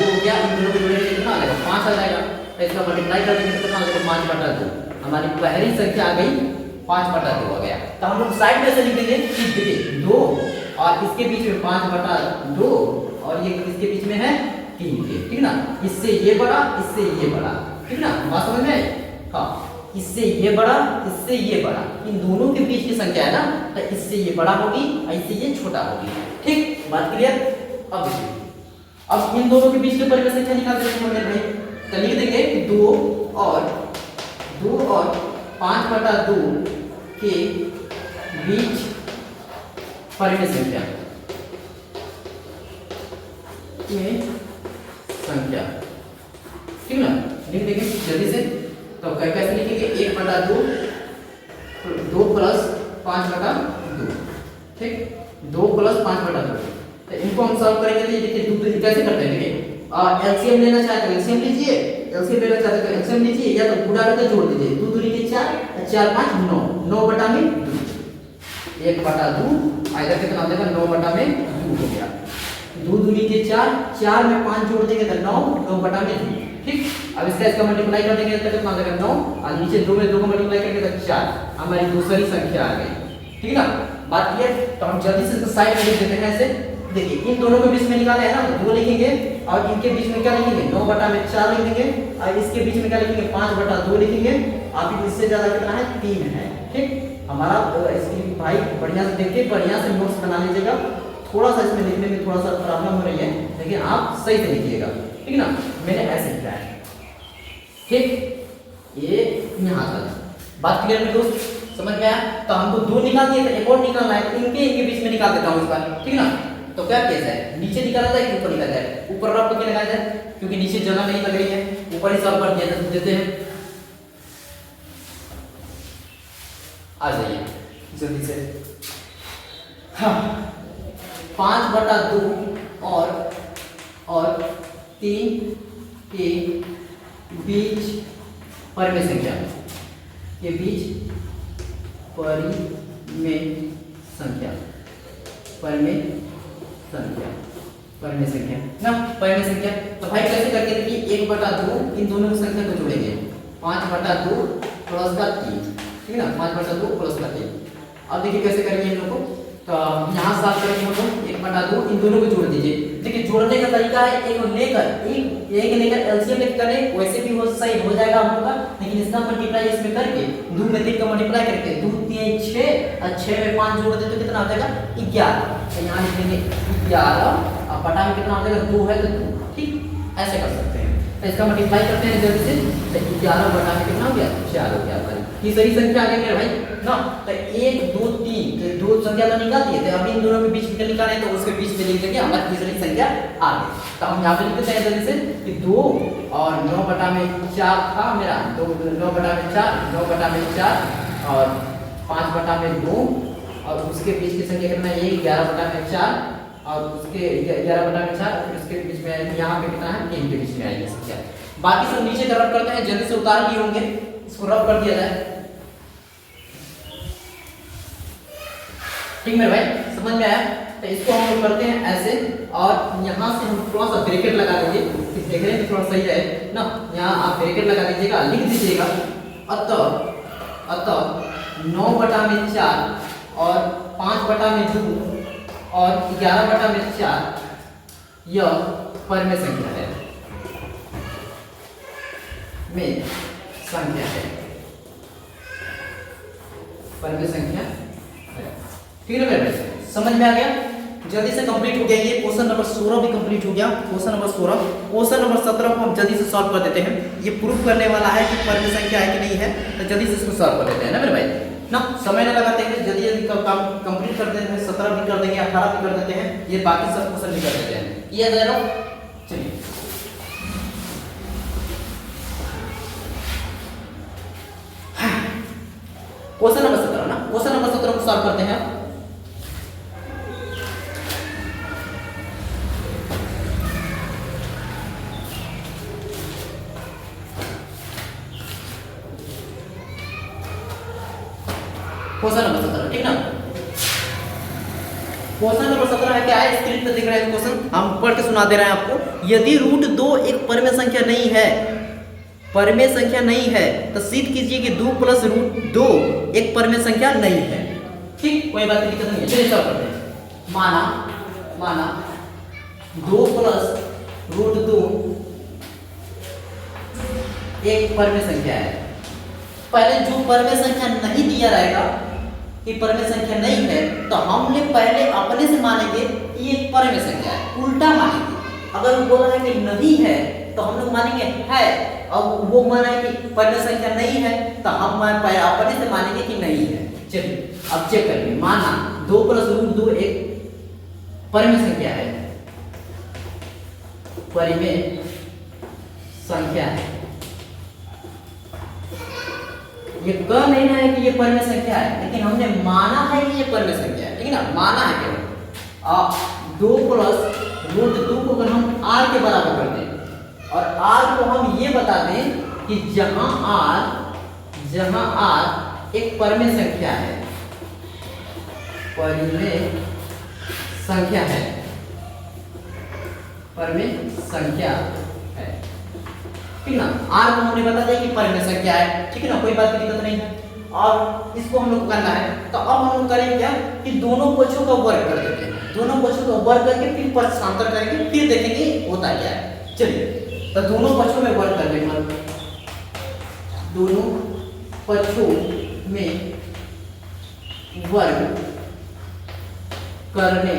हो गया, इन दोनों को जोड़ेंगे कितना आ जाएगा, 5 आ जाएगा। तो इसका मल्टीप्लाई कर देंगे कितना आ जाएगा, 5/2। हमारी पहली संख्या आ गई 5/2 आ गया। तो हम लोग साइड में से लिख देंगे कि देखिए 2 और इसके बीच में 5/2 और ये इसके बीच में है 3 के, ठीक ना। इससे ये बड़ा, इससे ये बड़ा, ठीक ना, बात समझ में आई? हाँ, इससे ये बड़ा, इससे ये बड़ा, इन दोनों के बीच की संख्या है ना, तो इससे ये बड़ा होगी और इससे ये छोटा होगी, ठीक, बात क्लियर। अब देखिए, अब इन दोनों के बीच के परिमेय संख्या निकाल देते हैं मेरे भाई। तो लिख देंगे 2 और 5/2 के बीच परिमेय संख्या, ठीक ना। लिख देंगे जल्दी से, तो कैसे लिखेंगे, 1/2, 2 प्लस 5/2, ठीक, 2 प्लस 5/2। तो इनको हम सॉल्व करेंगे तो देखिए कैसे करते हैं, देखिए एलसीएम लेना चाहते हो एलसीएम लीजिए, एलसीएम लेना चाहते हो तो एलसीएम लीजिए, या तो गुणा करके जोड़ दीजिए, 2 दूनी के 4, 4 5 9, 9/2, 1/2 आएगा कितना आ जाएगा, 9/2 हो गया। 2 दूनी के 4, 4 में 5 जोड़ देंगे तो 9, 9/2, ठीक। अब इसका मल्टीप्लाई कर देंगे तो कितना आ जाएगा, 9, और नीचे 2 में 2 को मल्टीप्लाई करेंगे तो 4, हमारी दूसरी संख्या आ गई, ठीक ना, बात क्लियर। तो हम जल्दी से साइड में लिख देते हैं ऐसे। देखिए इन दोनों के बीच में निकाले है ना, तो 2 लिखेंगे और इनके बीच में क्या लिखेंगे, 9/4 लिख देंगे, और इसके बीच में क्या लिखेंगे, 5/2 लिखेंगे। आप इससे ज्यादा कितना है, 3 है, ठीक। हमारा इसकी भाई बढ़िया से देखिए, बढ़िया से नोट्स बना लीजिएगा। थोड़ा सा इसमें लिखने में थोड़ा सा प्रॉब्लम हो रही है, लेकिन आप सही से लिखिएगा, ठीक ना। मैंने ऐसे लिखा है, ठीक, ये यहाँ तक बात क्लियर है दोस्त, समझ में आया। तो हमको 2 निकाल दिए, तो एक और निकालना है, तो इनके बीच में निकाल देता हूँ इस बार, ठीक ना। तो क्या किया जाए, नीचे निकाला जाए कि ऊपर निकाला जाए, ऊपर रख के लगाया जाए, क्योंकि नीचे जगह नहीं लग रही है, ऊपर ही सॉल्व कर दिया देते हैं। आ जाइए जल्दी से, हाँ 5/2 और 3 के बीच परिमेय संख्या, के बीच परिमेय संख्या, परिमेय संख्या, परिमेय संख्या ना, परिमेय संख्या। तो भाई कैसे करके देखिए, 1/2 इन दोनों की संख्या को जोड़ेंगे, 5/2 प्लस का 3, ठीक है ना, 5/2 प्लस का 3। अब देखिए कैसे करेंगे इन लोगों को, तो यहाँ साफ करेंगे हम लोग, 1/2 इन दोनों को जोड़ दीजिए। देखिए जोड़ने का तरीका है, एक लेकर एलसीएम लेकर करें, वैसे भी वो सही हो जाएगा हम लोग का, लेकिन इसका मल्टीप्लाई इसमें करके 2 में 3 का मल्टीप्लाई करके 2 3 6 और 6 में 5 जोड़ दे तो कितना आ जाएगा, 11। तो यहाँ लिखेंगे 11 और बटा में कितना आ जाएगा, 2 है तो 2, ठीक, ऐसे कर सकते हैं। तो इसका मल्टीप्लाई करते हैं जल्दी से, तो 11 बटा में कितना हो गया, 4 हो गया भाई। तीसरी संख्या आ गई मेरे भाई ना। तो 1 2 3 दो संख्या तो निकाल दिए थे, अभी इन दोनों के बीच में निकाले तो उसके बीच में लिख देंगे हमारी तीसरी संख्या आ गई। तो हम यहाँ पे लिख देते हैं जल्दी से कि 2 और 9/4 था मेरा, 9/4 9/4 और 5/2 और उसके बीच की संख्या कितना है, 11/4 और उसके 11/4 और उसके बीच में यहाँ पे कितना है, 3 के बीच में आएगी संख्या। बाकी सब नीचे रब करते हैं, जल्दी से उतार लिए होंगे, इसको रब कर दिया जाए, ठीक मेरे भाई, समझ में आया। तो इसको हम लोग करते हैं ऐसे, और यहाँ से हम थोड़ा सा ब्रैकेट लगा देंगे, देख रहे हैं थोड़ा सही रहे ना। यहाँ आप ब्रैकेट लगा दीजिएगा, लिख दीजिएगा अतः 9/4 और 5/2 और 11/4 यह परमेय संख्या है, में संख्या है, परमेय संख्या है। ठीक है मेरे, समझ में आ गया? जल्दी से कंप्लीट हो गया ये क्वेश्चन नंबर 16 भी कंप्लीट हो गया। क्वेश्चन नंबर 16, क्वेश्चन नंबर 17 को हम जल्दी से सॉल्व कर देते हैं। ये प्रूफ करने वाला है कि परमेय संख्या है कि नहीं है, तो जल्दी से इसको सॉल्व कर देते हैं ना मेरे भाई ना, समय न लगाते हैं, जल्दी जल्दी काम कंप्लीट कर देते हैं। 17 भी कर देंगे, 18 भी कर देते हैं, ये बाकी सब क्वेश्चन भी कर देते हैं। ये दे रहा हूं, चलिए क्वेश्चन नंबर 17 ना, क्वेश्चन नंबर 17 को सॉल्व करते हैं। क्वेश्चन नंबर 17, ठीक ना। क्वेश्चन नंबर 17 है, क्या है स्क्रीन पे दिख रहा है क्वेश्चन, हम पढ़ के सुना दे रहे हैं आपको। यदि √2 एक परमेय संख्या नहीं है, परमेय संख्या नहीं है, तो सिद्ध कीजिए कि 2 + √2 एक परमेय संख्या नहीं है। ठीक, कोई बात की दिक्कत नहीं है, चलिए सॉल्व करते हैं। माना 2 + √2 एक परमेय संख्या है। पहले जो परमेय संख्या नहीं दिया रहेगा कि परमेय संख्या नहीं है, तो हमने पहले अपने से मानेंगे कि ये परमेय संख्या है, उल्टा मानेंगे। अगर वो बोल रहा है कि नहीं है तो हम लोग मानेंगे है, अब वो माना है कि परमेय संख्या नहीं है तो हम अपने से मानेंगे कि नहीं है। चलिए अब चेक करेंगे। माना 2 + √2 एक परमेय संख्या है, परमेय संख्या है। ये कह नहीं है कि ये परमेय संख्या है, लेकिन हमने माना है कि ये परमेय संख्या है, ठीक है ना, माना है केवल। 2 + √2 को अगर हम r के बराबर कर दें और r को हम ये बता दें कि जहां r एक परमेय संख्या है, परमेय संख्या है, परमेय संख्या है, ठीक ना। r को हमने बता दिया कि परमेय संख्या है, ठीक है ना, कोई बात की दिक्कत नहीं है। और इसको हम लोग करना है, तो अब हम लोग करेंगे क्या कि दोनों पक्षों का वर्ग कर देते हैं, दोनों पक्षों का वर्ग करके फिर पक्षांतर करेंगे, फिर देखेंगे होता क्या है। चलिए तो दोनों पक्षों में वर्ग कर देंगे, दोनों पक्षों में वर्ग करने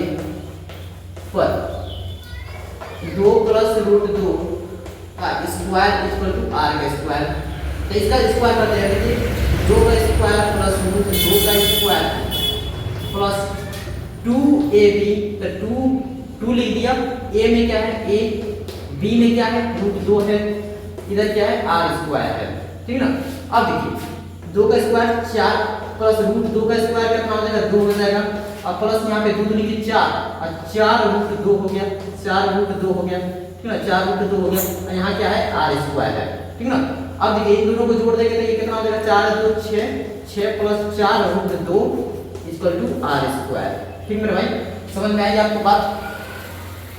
पर 2 + √2 का स्क्वायर इक्वल टू r का स्क्वायर। तो इसका स्क्वायर करते हैं, देखिए 2 का स्क्वायर प्लस √2 का स्क्वायर प्लस 2ab, तो 2 लिख दिया। a में क्या है a, b में क्या है √2 है, इधर क्या है r स्क्वायर है, ठीक ना। अब देखिए 2 का स्क्वायर 4 प्लस √2 का स्क्वायर कितना हो जाएगा 2 हो जाएगा, और प्लस यहाँ पे 2 लिखिए 4 और 4 √2 हो गया, 4 √2 हो गया, ठीक ना, 4 √2 हो गया, और यहाँ क्या है r स्क्वायर है, ठीक ना। अब देखिए इन दोनों को जोड़ देंगे तो ये कितना हो जाएगा 4 2 6 plus 4 √2 equal to r square. ठीक मेरे भाई, समझ में आई आपको बात?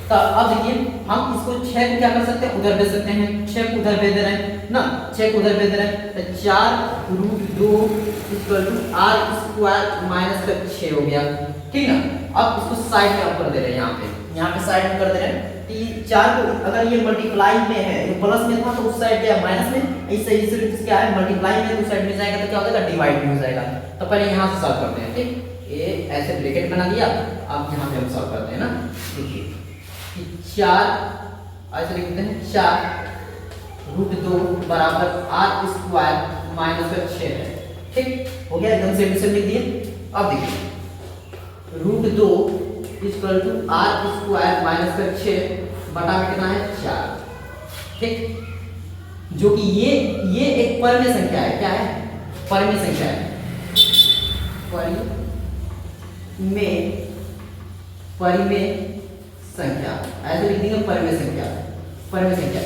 तो अब देखिए हम इसको 6 को क्या कर सकते हैं, उधर भेज सकते हैं, 6 को उधर भेज दे रहे हैं ना, 6 को उधर भेज दे रहे हैं, तो 4 √2 equal to r square minus का 6 हो गया, ठीक ना। अब इसको साइड में कर दे रहे हैं, यहाँ पे साइड में कर दे रहे हैं। 4 को अगर ये मल्टीप्लाई में है, ये प्लस में था तो उस साइड क्या माइनस में, इस क्या है मल्टीप्लाई में, तो उस साइड में जाएगा तो क्या हो जाएगा डिवाइड में हो जाएगा। तो पहले यहाँ से सॉल्व करते हैं, ठीक, ये ऐसे ब्रैकेट बना दिया, अब यहाँ पे हम सॉल्व करते हैं ना। देखिए 4 ऐसे लिख देते हैं 4 √2 बराबर r स्क्वायर माइनस का 6 है, ठीक हो गया, एकदम से एडिशन लिख दिए। अब देखिए √2 equal to r square minus का 6 बटा में कितना है 4, ठीक, जो कि ये एक परमेय संख्या है, क्या है परमेय संख्या है, परिमेय संख्या ऐसे लिख देंगे परमेय संख्या, परमेय संख्या।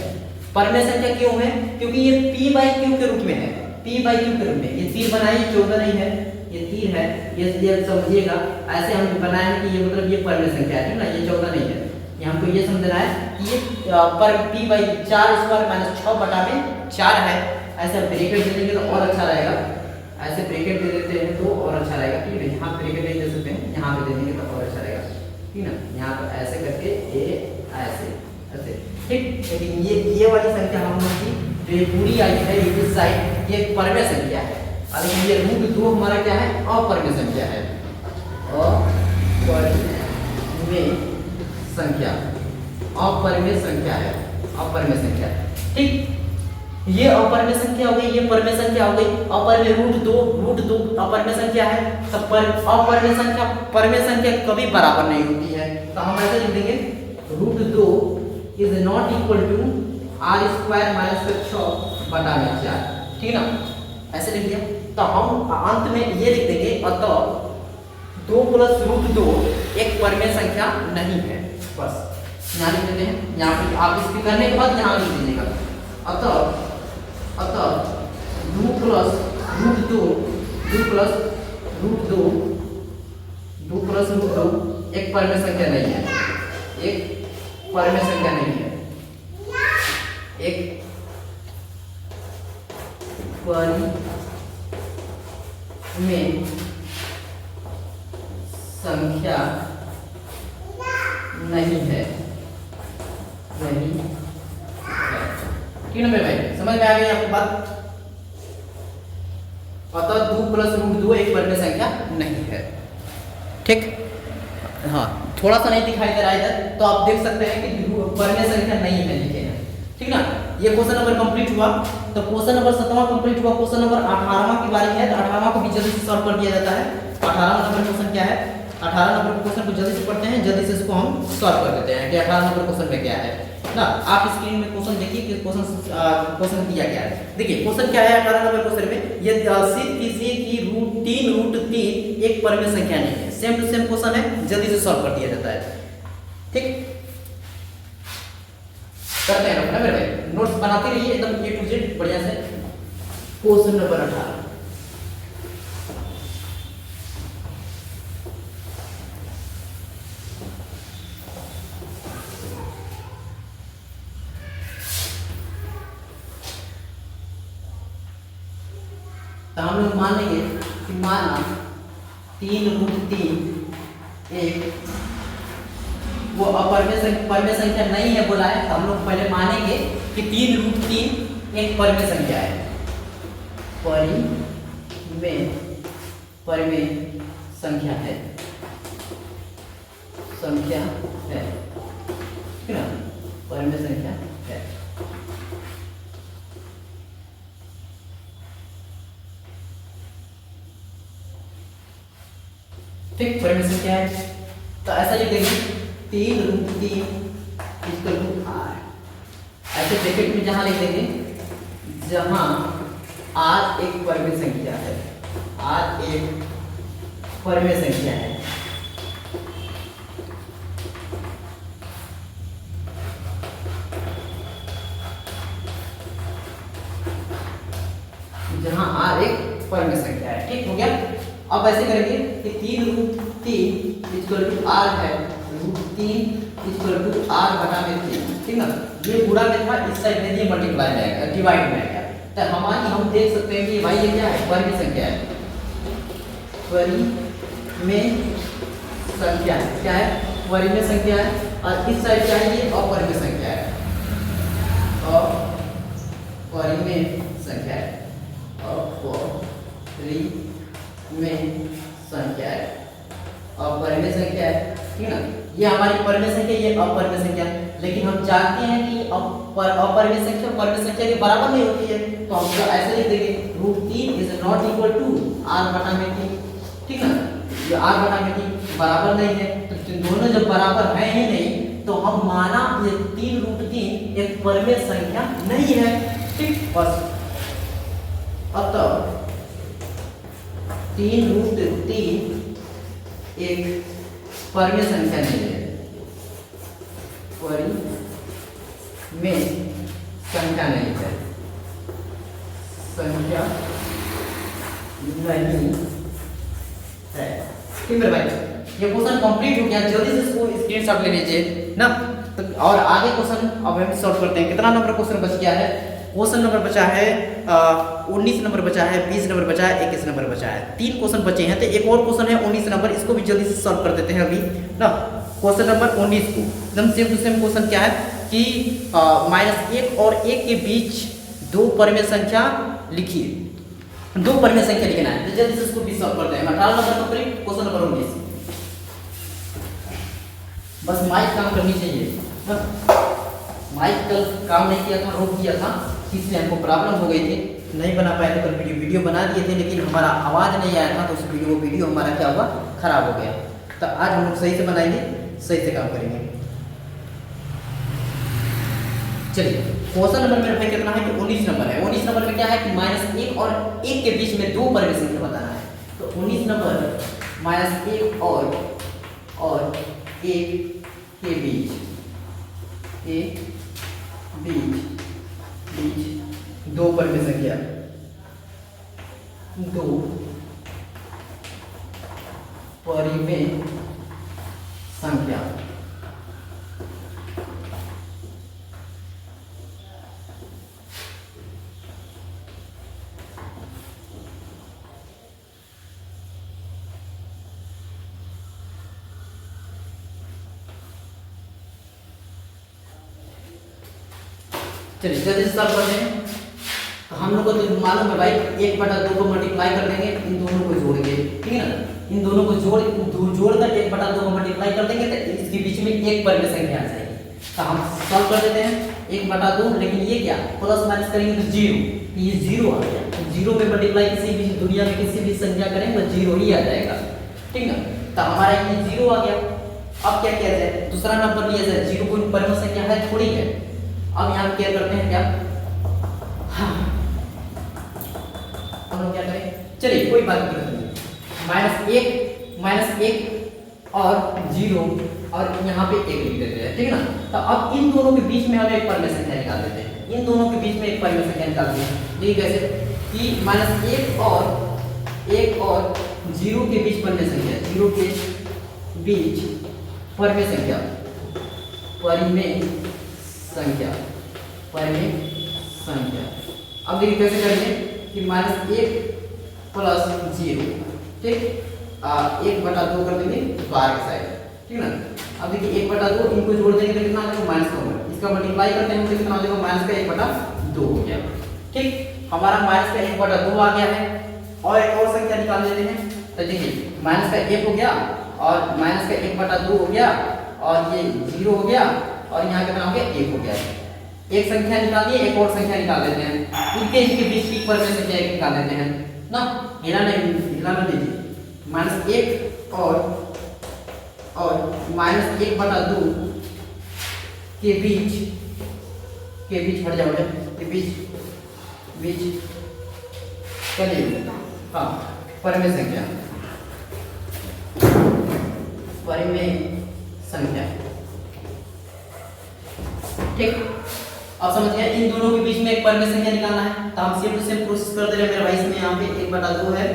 परमेय संख्या क्यों है, क्योंकि ये p/q के रूप में है, p/q के रूप में, ये 3 बनाइए 14 नहीं है, ये तीर है, ये समझिएगा ऐसे हम बनाए हैं कि ये मतलब ये परमेय संख्या है, ठीक ना, ये 14 नहीं है। ये हमको ये समझना है कि ये पर p/4² - 6/4 है। ऐसे ब्रैकेट दे देंगे तो और अच्छा रहेगा, ऐसे ब्रैकेट दे देते हैं तो और अच्छा रहेगा, ठीक है। यहाँ ब्रैकेट नहीं दे सकते हैं, यहाँ पे दे देंगे तो और अच्छा रहेगा, ठीक ना। यहाँ पर ऐसे करके ए ऐसे ऐसे, ठीक। लेकिन ये वाली संख्या हम लोग की जो ये पूरी आई है इस साइड, ये परमेय संख्या है, और ये √2 हमारा क्या है, अपरमेय संख्या है, अपरमेय संख्या, अपरमेय संख्या है, अपरमेय संख्या, ठीक। ये अपरमेय संख्या हो गई, ये परमेय संख्या हो गई। अपरमेय √2 अपरमेय संख्या है, तो अपरमेय संख्या परमेय संख्या कभी बराबर नहीं होती है, तो हम ऐसे लिख देंगे √2 is not equal to r² - 6/4, ठीक ना, ऐसे लिख दिया। तो हम अंत में ये लिख देंगे अतः 2 + √2 एक परमेय संख्या नहीं है, बस यहाँ लिख देते हैं। यहाँ पे आप इसके करने के बाद यहाँ लिख दीजिएगा अतः 2 + √2 एक परमेय संख्या नहीं है, एक परमेय संख्या नहीं है, एक परमेय संख्या नहीं है, नहीं है, ठीक है मेरे भाई, समझ में आ गई आपको बात। अतः 2 + √2 एक परमेय संख्या नहीं है, ठीक। हाँ, थोड़ा सा नहीं दिखाई दे रहा है इधर, तो आप देख सकते हैं कि परमेय संख्या नहीं है लिखे हैं, ठीक ना। ये क्वेश्चन नंबर कंप्लीट हुआ। तो क्वेश्चन नंबर 7वां कंप्लीट हुआ। क्वेश्चन नंबर 18वां की बारी है, तो 18वां को भी जल्दी से सॉल्व कर दिया जाता है। 18वां नंबर क्वेश्चन क्या है, 18 नंबर क्वेश्चन को जल्दी से पढ़ते हैं, जल्दी से इसको हम सॉल्व कर देते हैं कि 18 नंबर क्वेश्चन में क्या है ना। आप स्क्रीन में क्वेश्चन देखिए कि क्वेश्चन दिया गया है। देखिए क्वेश्चन क्या है 18 नंबर क्वेश्चन में, ये सिद्ध कीजिए कि √3 एक परमेय संख्या नहीं है। सेम टू सेम क्वेश्चन है, जल्दी से सॉल्व कर दिया जाता है, ठीक। करते हैं ना मेरे भाई, नोट्स बनाते रहिए एकदम A to Z बढ़िया से। क्वेश्चन नंबर 18, तो हम लोग मान लेंगे कि माना 3√3 एक वो परमेय संख्या नहीं है बोला है, तो हम लोग पहले मानेंगे कि 3√3 एक परमेय संख्या है, परमेय संख्या है, ठीक है, परमेय संख्या है। ठीक, परमेय संख्या है, तो ऐसा लिख देंगे 3√3 = r। ऐसे ब्रैकेट में जहां लिख देंगे जहां r एक परमेय संख्या है, r एक परमेय संख्या है, जहां r एक परमेय संख्या है, ठीक हो गया। अब ऐसे करेंगे कि 3√3 = r है, √3 = r/3, ठीक ना। ये पूरा में था, इस साइड में ये मल्टीप्लाई में आएगा, डिवाइड में आएगा, तो हमारी हम देख सकते हैं कि भाई ये क्या है, परमेय संख्या है, परमेय संख्या है, क्या है, परमेय संख्या है। और इस साइड क्या है, ये अपरमेय संख्या है, अपरमेय संख्या है, अपरमेय संख्या है, अपरमेय संख्या है, ठीक ना। ये हमारी परमेय संख्या, ये अपरमेय संख्या। लेकिन हम जानते हैं कि अपरमेय संख्या परमेय संख्या के बराबर नहीं होती है, तो हम तो ऐसे लिख देंगे √3 is not equal to r/3, ठीक ना। ये r/3 बराबर नहीं है, तो दोनों जब बराबर है ही नहीं, तो हम माना ये 3√3 एक परमेय संख्या नहीं है, ठीक। बस अतः 3√3 एक परमेय संख्या नहीं है, परमेय संख्या नहीं है, संख्या नहीं है। ठीक मेरे भाई, ये क्वेश्चन कंप्लीट हो गया। जल्दी से इसको स्क्रीनशॉट ले लीजिए ना। तो और आगे क्वेश्चन अब हम सॉल्व करते हैं। कितना नंबर क्वेश्चन बच गया है? क्वेश्चन नंबर बचा है 19 नंबर बचा है, 20 नंबर बचा है, 21 नंबर बचा है। 3 क्वेश्चन बचे हैं। तो एक और क्वेश्चन है 19 नंबर, इसको भी जल्दी से सॉल्व कर देते हैं अभी ना। क्वेश्चन नंबर 19 को एकदम सेम टू सेम क्वेश्चन क्या है कि -1 और 1 के बीच 2 परिमेय संख्या लिखिए। 2 परिमेय संख्या लिखना है। तो जल्दी से इसको भी सॉल्व करते हैं। 18 नंबर कंप्लीट, क्वेश्चन नंबर 19। बस माइक काम करनी चाहिए। माइक कल काम नहीं किया था, रोक किया था, इसलिए हमको प्रॉब्लम हो गई थी, नहीं बना पाए थे। कल वीडियो बना दिए थे, लेकिन हमारा आवाज़ नहीं आया था, तो उस वीडियो हमारा क्या हुआ, खराब हो गया। तो आज हम लोग सही से बनाएंगे, सही से काम करेंगे। चलिए क्वेश्चन नंबर मेरे भाई कितना है कि 19 नंबर है। 19 नंबर में क्या है कि -1 और 1 के बीच में 2 परिमेय संख्या बताना है। तो 19 नंबर -1 और 1 के बीच दो परिमेय संख्या, 2 परिमेय संख्या। चलिए जल्दी से सॉल्व करते हैं। तो हम लोग को तो मालूम है भाई, 1/2 को मल्टीप्लाई कर देंगे, इन दोनों को जोड़ के, ठीक है ना। इन दोनों को जोड़कर 1/2 को मल्टीप्लाई कर देंगे तो इसके बीच में एक परिमेय संख्या आ जाएगी। तो हम सॉल्व कर देते हैं 1/2, लेकिन ये क्या प्लस माइनस करेंगे तो 0, ये 0 आ गया। तो 0 में मल्टीप्लाई किसी भी दुनिया में किसी भी संख्या करेंगे तो 0 ही आ जाएगा, ठीक ना। तो हमारा ये 0 आ गया। अब क्या किया जाए, दूसरा नंबर लिया जाए। 0 कोई परिमेय संख्या है थोड़ी है। अब यहाँ क्या करते हैं, क्या हाँ हम लोग क्या करें, चलिए कोई बात नहीं, -1 और 0 और यहाँ पे 1 लिख देते हैं, ठीक है ना। तो अब इन दोनों के बीच में हम एक परिमेय संख्या निकाल देते हैं। इन दोनों के बीच में एक परिमेय संख्या निकालते हैं। देखिए कैसे कि -1 और 0 के बीच परिमेय संख्या, 0 के बीच परिमेय संख्या, परिमेय संख्या। अब देखिए कैसे करेंगे कि -1 प्लस 0, ठीक, 1/2 कर देंगे बाहर की साइड, ठीक ना। अब देखिए 1/2 इनको जोड़ देंगे तो कितना आ जाएगा, -का होगा। इसका मल्टीप्लाई करते हैं तो कितना आ जाएगा, -1/2 हो गया, ठीक। हमारा -1/2 आ गया है। और एक और संख्या निकाल लेते हैं। तो देखिए -1 हो गया और -1/2 हो गया और ये 0 हो गया और यहाँ कितना हो गया, 1 हो गया। एक संख्या निकालिए, एक और संख्या निकाल लेते हैं। इनके बीच की परिमेय संख्या निकाल लेते हैं ना। हिलाना दीजिए। -1 और -1/2 के बीच हट जाओ, के बीच चलिए हाँ परिमेय संख्या, ठीक। अब समझ गए, इन दोनों के बीच में एक परिमेय संख्या निकालना है। तो हम सेम टू सेम प्रोसेस कर दे रहे हैं मेरे भाई। इसमें यहाँ पे 1/2 है,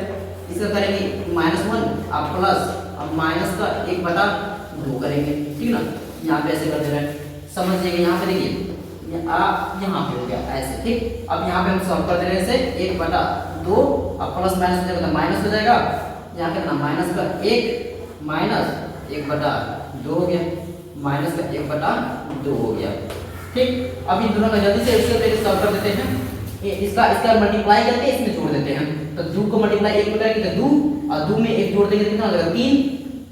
इसका करेंगे -1 अब प्लस अब माइनस का 1/2 करेंगे, ठीक ना। यहाँ पे ऐसे कर दे रहे हैं, समझ जाइए। यहाँ पे देखिए यहाँ पे हो गया ऐसे, ठीक। अब यहाँ पे हम सॉल्व कर दे रहे हैं इसे 1/2 अब प्लस माइनस हो जाएगा तो माइनस हो जाएगा। यहाँ पे ना माइनस का 1 माइनस 1/2 हो गया, माइनस का 1/2 हो गया, ठीक। अब इन दोनों का जल्दी से इससे पहले सॉल्व कर देते हैं। इसका मल्टीप्लाई करके इसमें जोड़ देते हैं। तो 2 को मल्टीप्लाई 1 में करेंगे तो 2 और 2 में 1 जोड़ देंगे तो कितना हो जाएगा, 3।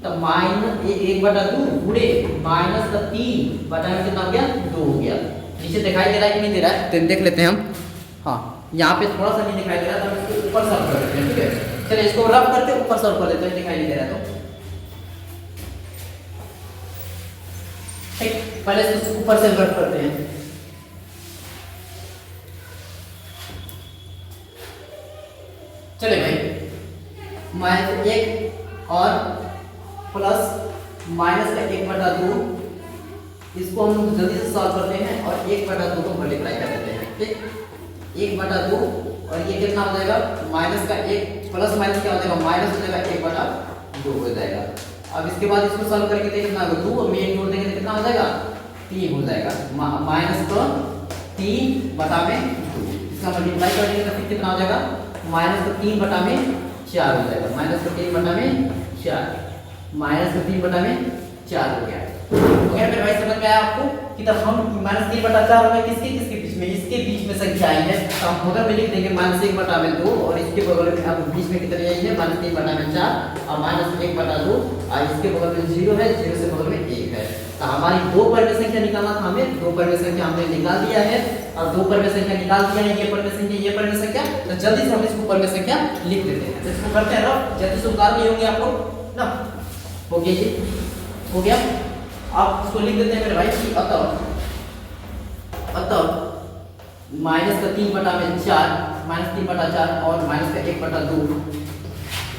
तो माइनस 1/2 गुणे माइनस का 3 बटा में कितना हो गया, 2 हो गया। नीचे दिखाई दे रहा है कि नहीं दे रहा है, तो देख लेते हैं हम। हाँ यहाँ पे थोड़ा सा नहीं दिखाई दे रहा, तो हम इसको ऊपर सॉल्व कर देते हैं, ठीक है। चलिए इसको रब करके ऊपर सॉल्व कर देते हैं, दिखाई नहीं दे रहा तो ठीक। पहले इसको ऊपर से रब करते हैं। चलिए भाई -1 और प्लस माइनस का 1/2 इसको हम लोग जल्दी से सॉल्व करते हैं और 1/2 को मल्टीप्लाई कर देते हैं, ठीक। 1/2 और ये कितना हो जाएगा, माइनस का 1 प्लस माइनस क्या हो जाएगा, माइनस हो जाएगा 2 हो जाएगा। अब इसके बाद इसको सॉल्व करके देखिए कितना होगा 2 और मेन जोड़ देंगे तो कितना हो जाएगा 3 हो जाएगा। माइनस का 3 बटा में 2, इसका मल्टीप्लाई कर देंगे तो फिर कितना हो जाएगा माइनस का 3 बटा में 4 हो जाएगा। माइनस का 3 बटा में 4, माइनस का 3 बटा में 4 हो गया। तो क्या मेरे भाई समझ में आया आपको कि तब हम माइनस 3 बटा 4 हो गया किसके किसके बीच में, इसके बीच में संख्या आई है तो हम बगल में लिख देंगे माइनस 1 बटा में 2 और इसके बगल में अब बीच में कितनी आई है माइनस 3 बटा में 4 और माइनस 1 बटा 2 और इसके बगल में 0 है, 0 से बगल में 1 है। तो हमारी 2 परिमेय संख्या निकालना था हमें, 2 परिमेय संख्या हमने निकाल दिया है और 2 परिमेय संख्या निकाल दिया है, ये परिमेय संख्या ये परिमेय संख्या। तो जल्दी से हम इसको परिमेय संख्या लिख देते हैं। तो इसको करते हैं ना, जल्दी से उतार लिए होंगे आप लोग ना। हो गया जी, हो गया। आप इसको लिख देते हैं मेरे भाई कि अतः माइनस का 3 बटा में 4, माइनस 3 बटा 4 और माइनस का 1 बटा 2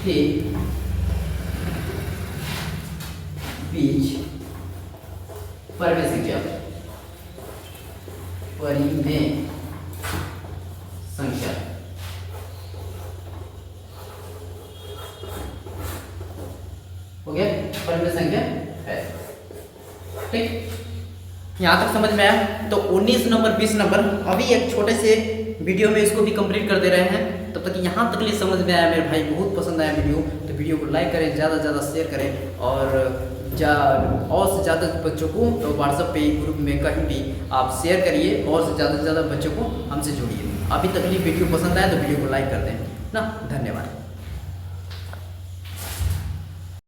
के बीच परिमेय संख्या हो गया, परिमेय संख्या है। ठीक, यहाँ तक समझ में आया। तो 19 नंबर 20 नंबर अभी एक छोटे से वीडियो में इसको भी कंप्लीट कर दे रहे हैं। तब तक यहाँ तक लिए समझ में आया मेरे भाई, बहुत पसंद आया वीडियो, तो वीडियो को लाइक करें, ज़्यादा से ज़्यादा शेयर करें और से ज़्यादा बच्चों को तो व्हाट्सएप पे ग्रुप में कहीं भी आप शेयर करिए और से ज़्यादा बच्चों को हमसे जुड़िए। अभी तक लिए वीडियो पसंद आया तो वीडियो को लाइक कर दें ना। धन्यवाद।